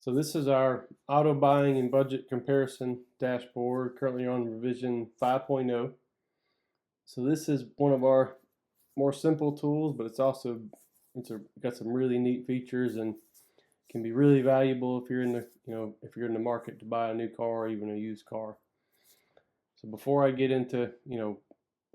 So this is our auto buying and budget comparison dashboard, currently on revision 5.0. So this is one of our more simple tools, but it's got some really neat features and can be really valuable if you're in the market to buy a new car or even a used car. So before I get into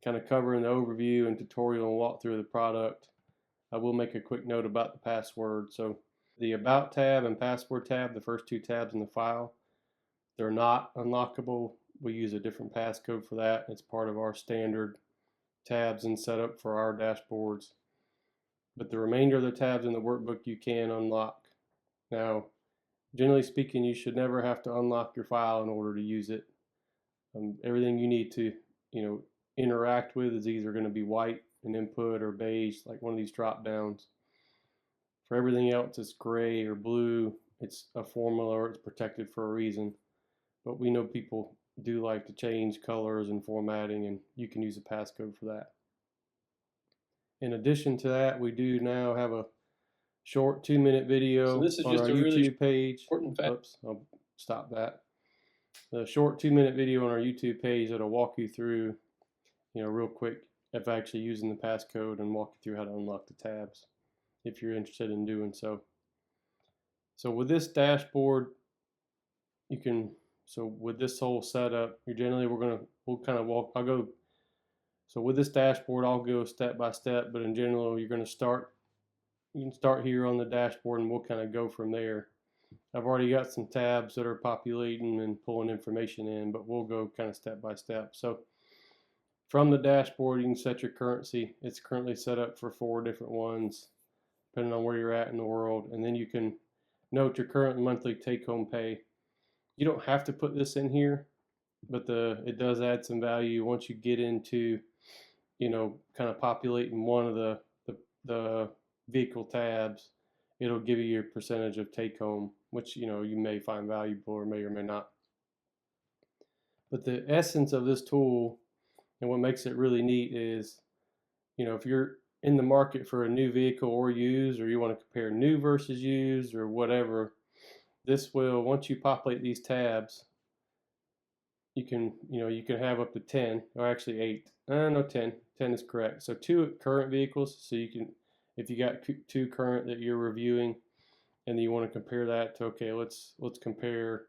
kind of covering the overview and tutorial and walk through the product, I will make a quick note about the password. So the About tab and Password tab, the first two tabs in the file, they're not unlockable. We use a different passcode for that. It's part of our standard tabs and setup for our dashboards. But the remainder of the tabs in the workbook you can unlock. Now, generally speaking, you should never have to unlock your file in order to use it. Everything you need to interact with is either going to be white, an input, or beige, like one of these drop downs. For everything else, it's gray or blue. It's a formula or it's protected for a reason. But we know people do like to change colors and formatting, and you can use a passcode for that. In addition to that, we do now have a short 2-minute video on our YouTube page. Oops, I'll stop that. The short 2-minute video on our YouTube page that'll walk you through, real quick, if actually using the passcode and walk you through how to unlock the tabs, if you're interested in doing so. So with this dashboard, with this whole setup, we'll kind of walk. So with this dashboard, I'll go step by step, but in general, you can start here on the dashboard and we'll kind of go from there. I've already got some tabs that are populating and pulling information in, but we'll go kind of step by step. So from the dashboard, you can set your currency. It's currently set up for 4 different ones, depending on where you're at in the world. And then you can note your current monthly take-home pay. You don't have to put this in here, but it does add some value once you get into, kind of populating one of the vehicle tabs. It'll give you your percentage of take-home, which you may find valuable or may not. But the essence of this tool and what makes it really neat is, if you're in the market for a new vehicle or used, or you want to compare new versus used or whatever, this will, once you populate these tabs, you can have up to 10, or actually 8. No, 10. 10 is correct. So 2 current vehicles. So you can, if you got 2 current that you're reviewing, and you want to compare that to, okay, let's compare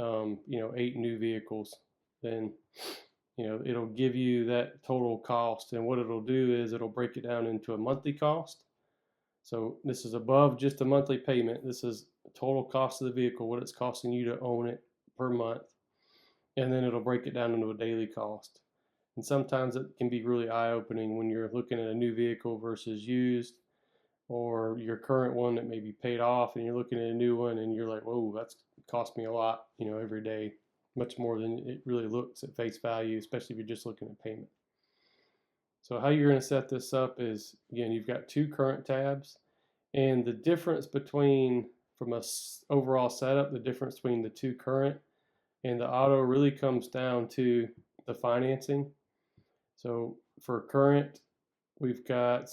8 new vehicles, then it'll give you that total cost. And what it'll do is it'll break it down into a monthly cost. So this is above just a monthly payment. This is the total cost of the vehicle, what it's costing you to own it per month. And then it'll break it down into a daily cost. And sometimes it can be really eye-opening when you're looking at a new vehicle versus used, or your current one that may be paid off, and you're looking at a new one and you're like, whoa, that's cost me a lot, every day, much more than it really looks at face value, especially if you're just looking at payment. So how you're going to set this up is, again, you've got 2 current tabs, and the difference between, from a overall setup, the difference between the 2 current and the auto really comes down to the financing. So for current, we've got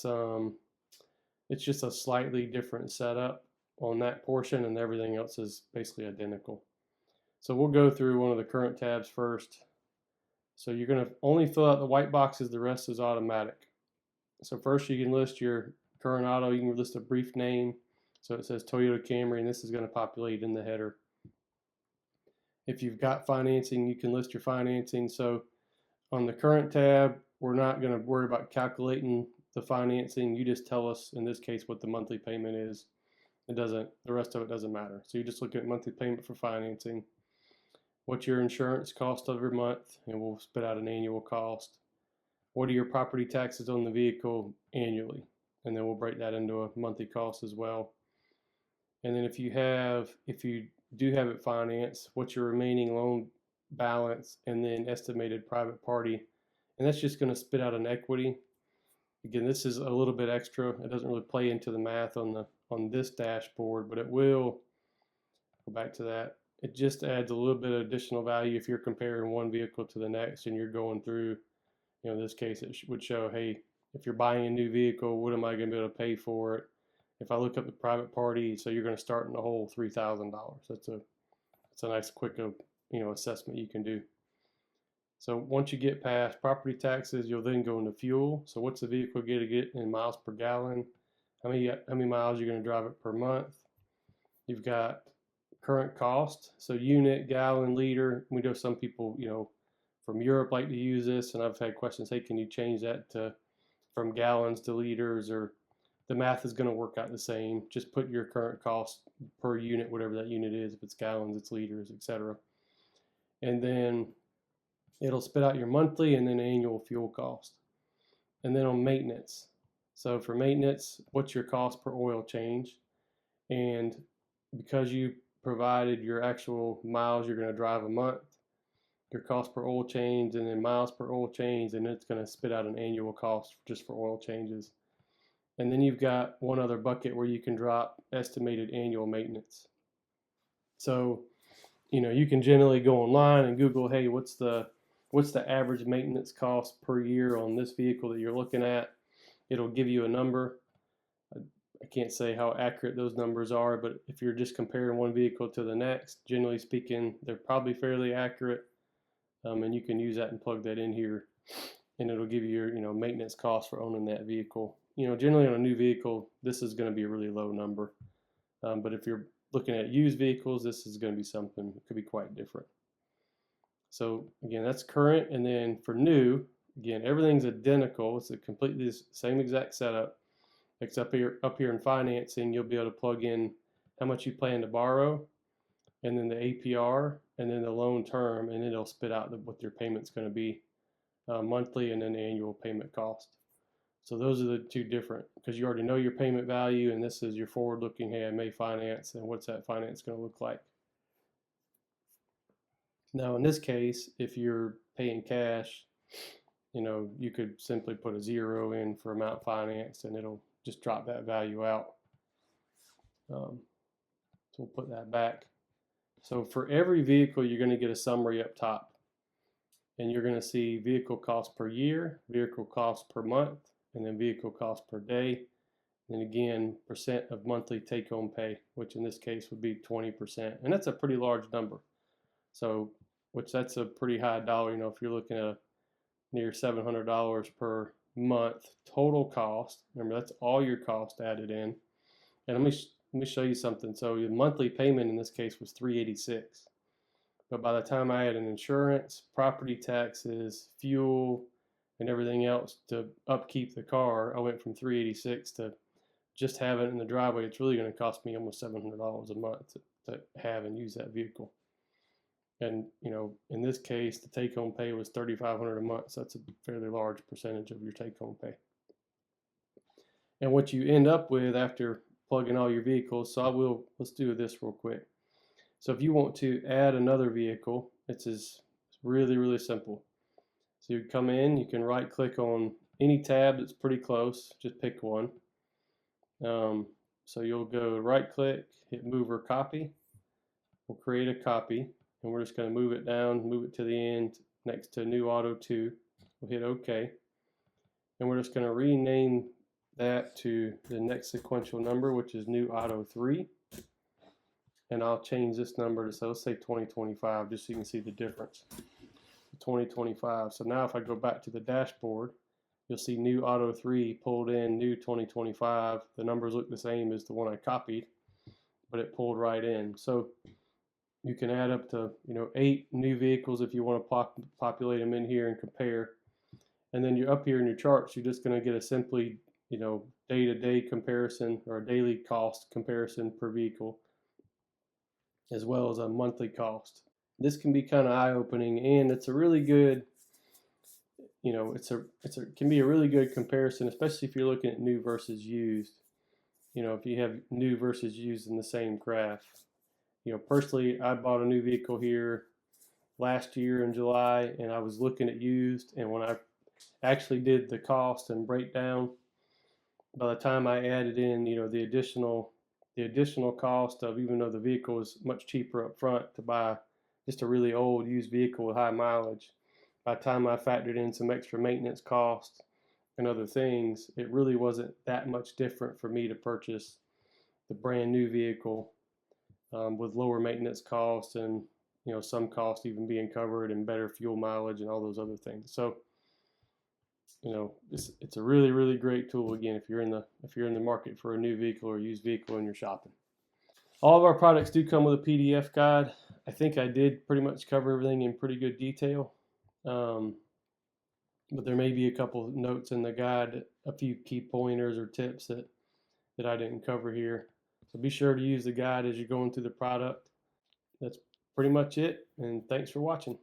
it's just a slightly different setup on that portion, and everything else is basically identical. So we'll go through one of the current tabs first. So you're going to only fill out the white boxes, the rest is automatic. So first you can list your current auto, you can list a brief name. So it says Toyota Camry, and this is going to populate in the header. If you've got financing, you can list your financing. So on the current tab, we're not going to worry about calculating the financing. You just tell us, in this case, what the monthly payment is. The rest of it doesn't matter. So you just look at monthly payment for financing. What's your insurance cost every month? And we'll spit out an annual cost. What are your property taxes on the vehicle annually? And then we'll break that into a monthly cost as well. And then if you do have it financed, what's your remaining loan balance, and then estimated private party. And that's just going to spit out an equity. Again, this is a little bit extra. It doesn't really play into the math on this dashboard, but it will go back to that. It just adds a little bit of additional value if you're comparing one vehicle to the next and you're going through, in this case, it would show, hey, if you're buying a new vehicle, what am I going to be able to pay for it? If I look up the private party, so you're going to start in the hole $3,000. That's a nice quick assessment you can do. So once you get past property taxes, you'll then go into fuel. So what's the vehicle going to get in miles per gallon? How many miles you're going to drive it per month? You've got current cost, so unit, gallon, liter. We know some people, from Europe like to use this, and I've had questions, hey, can you change that from gallons to liters? Or the math is going to work out the same. Just put your current cost per unit, whatever that unit is, if it's gallons, it's liters, etc. And then it'll spit out your monthly and then annual fuel cost. And then on maintenance, so for maintenance, what's your cost per oil change? And because you provided your actual miles you're going to drive a month, your cost per oil change, and then miles per oil change, and it's going to spit out an annual cost just for oil changes. And then you've got one other bucket where you can drop estimated annual maintenance. So, you can generally go online and Google, hey, what's the average maintenance cost per year on this vehicle that you're looking at? It'll give you a number. I can't say how accurate those numbers are, but if you're just comparing one vehicle to the next, generally speaking, they're probably fairly accurate. And you can use that and plug that in here, and it'll give you your maintenance cost for owning that vehicle. Generally on a new vehicle, this is going to be a really low number. But if you're looking at used vehicles, this is going to be something that could be quite different. So again, that's current. And then for new, again, everything's identical. It's a completely same exact setup, except up here in financing, you'll be able to plug in how much you plan to borrow, and then the APR, and then the loan term, and then it'll spit out what your payment's going to be monthly, and then the annual payment cost. So those are the two different, because you already know your payment value, and this is your forward-looking, hey, I may finance, and what's that finance going to look like? Now, in this case, if you're paying cash, you could simply put a 0 in for amount financed, and it'll just drop that value out. So we'll put that back. So for every vehicle, you're going to get a summary up top, and you're going to see vehicle cost per year, vehicle cost per month, and then vehicle cost per day. And again, percent of monthly take-home pay, which in this case would be 20%. And that's a pretty large number. So, that's a pretty high dollar, if you're looking at near $700 per month total cost. Remember, that's all your cost added in. And let me show you something. So your monthly payment in this case was $386. But by the time I add in insurance, property taxes, fuel, and everything else to upkeep the car, I went from $386 to just have it in the driveway. It's really going to cost me almost $700 a month to have and use that vehicle. And in this case, the take-home pay was $3,500 a month, so that's a fairly large percentage of your take-home pay. And what you end up with after plugging all your vehicles, so let's do this real quick. So if you want to add another vehicle, it's really, really simple. So you come in, you can right-click on any tab that's pretty close, just pick one. So you'll go right-click, hit Move or Copy. We'll create a copy, and we're just going to move it down, move it to the end next to New Auto 2. We'll hit OK. And we're just going to rename that to the next sequential number, which is New Auto 3. And I'll change this number to, so let's say 2025, just so you can see the difference. 2025. So now if I go back to the dashboard, you'll see New Auto 3 pulled in New 2025. The numbers look the same as the one I copied, but it pulled right in. So you can add up to 8 new vehicles if you want to populate them in here and compare. And then you're up here in your charts, you're just going to get a simply day-to-day comparison or a daily cost comparison per vehicle, as well as a monthly cost. This can be kind of eye-opening, and it's a really good, can be a really good comparison, especially if you're looking at new versus used. If you have new versus used in the same graph. Personally, I bought a new vehicle here last year in July, and I was looking at used, and when I actually did the cost and breakdown, by the time I added in, the additional cost of, even though the vehicle was much cheaper up front to buy just a really old used vehicle with high mileage, by the time I factored in some extra maintenance costs and other things, it really wasn't that much different for me to purchase the brand new vehicle with lower maintenance costs and some costs even being covered and better fuel mileage and all those other things. So it's a really great tool again if you're in the market for a new vehicle or used vehicle and you're shopping. All of our products do come with a PDF guide. I think I did pretty much cover everything in pretty good detail. But there may be a couple of notes in the guide, a few key pointers or tips that I didn't cover here. So be sure to use the guide as you're going through the product. That's pretty much it, and thanks for watching.